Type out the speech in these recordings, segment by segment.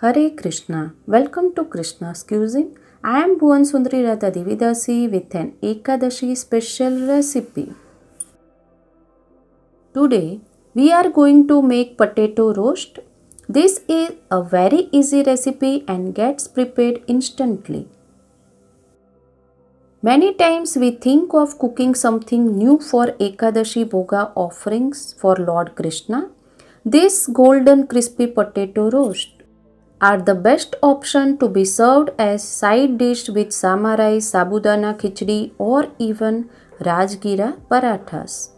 Hare Krishna. Welcome to Krishna's Cuisine. I am Bhuvan Sundari Radha Devidasi with an Ekadashi special recipe. Today we are going to make potato roast. This is a very easy recipe and gets prepared instantly. Many times we think of cooking something new for Ekadashi Bhoga offerings for Lord Krishna. This golden crispy potato roast are the best option to be served as side dish with sama rice, sabudana khichdi or even rajgira parathas.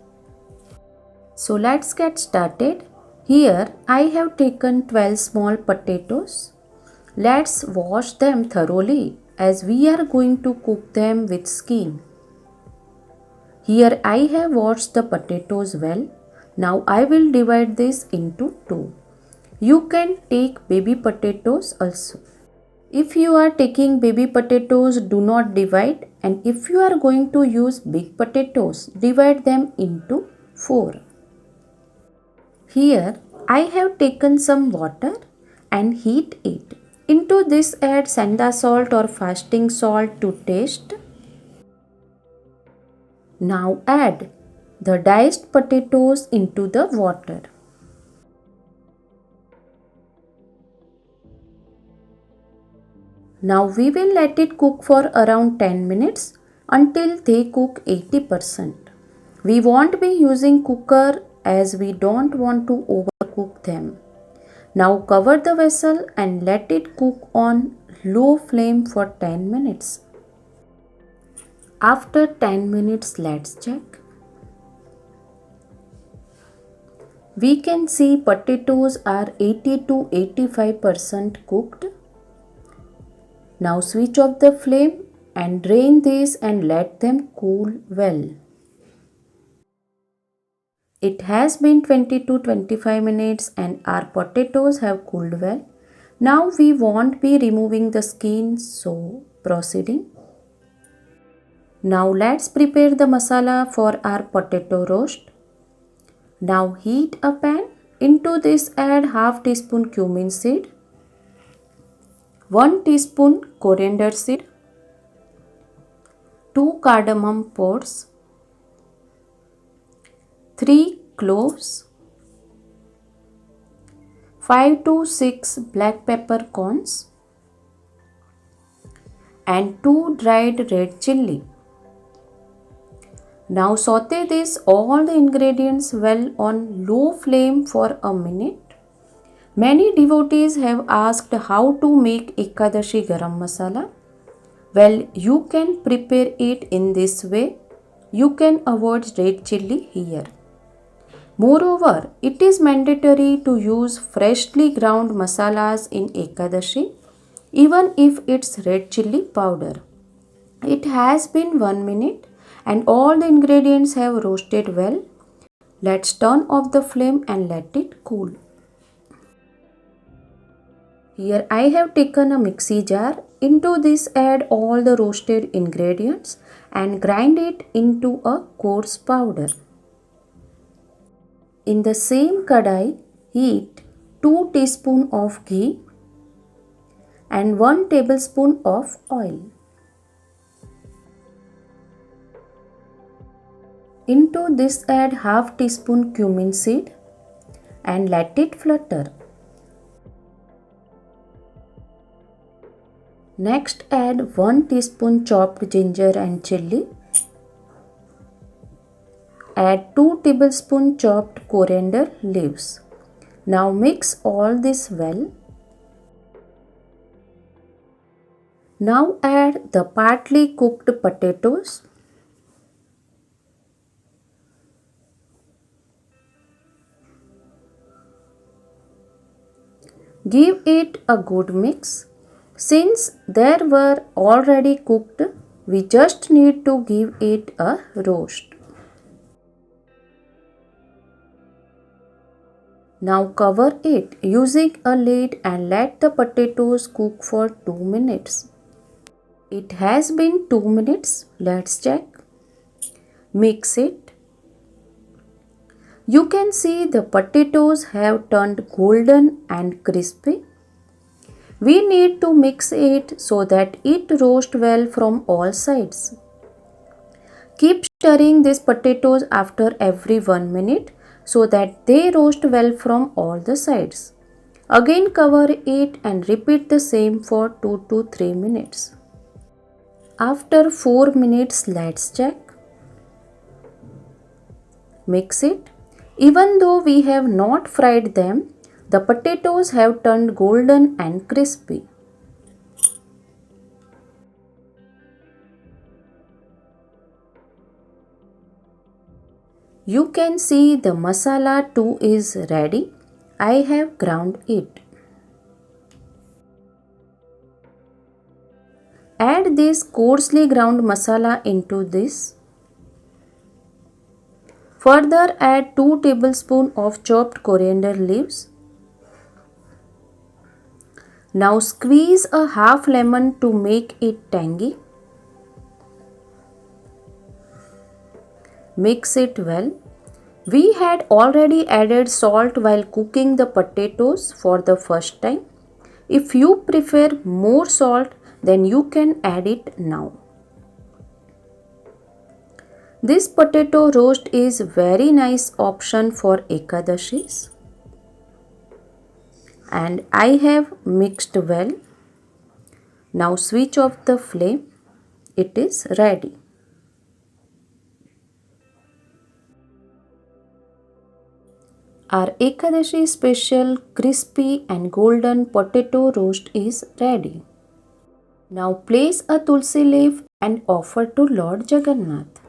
So let's get started. Here I have taken 12 small potatoes. Let's wash them thoroughly as we are going to cook them with skin. Here I have washed the potatoes well. Now I will divide this into two. You can take baby potatoes also. If you are taking baby potatoes, do not divide, and if you are going to use big potatoes, divide them into 4. Here I have taken some water and heat it. Into this add sanda salt or fasting salt to taste. Now add the diced potatoes into the water. Now we will let it cook for around 10 minutes until they cook 80%. We won't be using cooker as we don't want to overcook them. Now cover the vessel and let it cook on low flame for 10 minutes. After 10 minutes, let's check. We can see potatoes are 80 to 85% cooked. Now switch off the flame and drain these and let them cool well. It has been 20 to 25 minutes and our potatoes have cooled well. Now we won't be removing the skin, so proceeding. Now let's prepare the masala for our potato roast. Now heat a pan. Into this add half teaspoon cumin seed, 1 teaspoon coriander seed, 2 cardamom pods, 3 cloves, 5 to 6 black pepper corns and 2 dried red chilli. Now saute this all the ingredients well on low flame for a minute. Many devotees have asked how to make Ekadashi Garam Masala. Well, you can prepare it in this way. You can avoid red chilli here. Moreover, it is mandatory to use freshly ground masalas in Ekadashi, even if it's red chilli powder. It has been 1 minute and all the ingredients have roasted well. Let's turn off the flame and let it cool. Here I have taken a mixie jar. Into this add all the roasted ingredients and grind it into a coarse powder. In the same kadai, heat 2 teaspoons of ghee and 1 tablespoon of oil. Into this add half teaspoon cumin seed and let it flutter. Next add 1 teaspoon chopped ginger and chilli. Add 2 tablespoons chopped coriander leaves. Now mix all this well. Now add the partly cooked potatoes. Give it a good mix. Since they were already cooked, we just need to give it a roast. Now cover it using a lid and let the potatoes cook for 2 minutes. It has been 2 minutes. Let's check. Mix it. You can see the potatoes have turned golden and crispy. We need to mix it so that it roasts well from all sides. Keep stirring these potatoes after every 1 minute so that they roast well from all the sides. Again cover it and repeat the same for 2 to 3 minutes. After 4 minutes, let's check. Mix it. Even though we have not fried them, the potatoes have turned golden and crispy. You can see the masala too is ready. I have ground it. Add this coarsely ground masala into this. Further add 2 tablespoons of chopped coriander leaves. Now squeeze a half lemon to make it tangy. Mix it well. We had already added salt while cooking the potatoes for the first time. If you prefer more salt, then you can add it now. This potato roast is very nice option for Ekadashis. And I have mixed well. Now switch off the flame. It is ready. Our Ekadashi special crispy and golden potato roast is ready. Now place a tulsi leaf and offer to Lord Jagannath.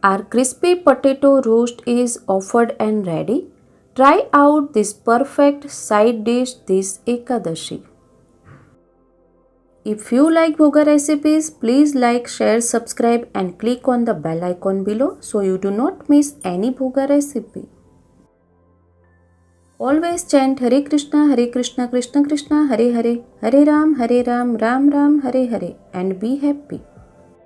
Our crispy potato roast is offered and ready. Try out this perfect side dish this Ekadashi. If you like bhoga recipes, please like, share, subscribe and click on the bell icon below so you do not miss any bhoga recipe. Always chant Hare Krishna, Krishna Krishna, Hare Hare, Hare Ram, Ram Ram, Hare Hare and be happy.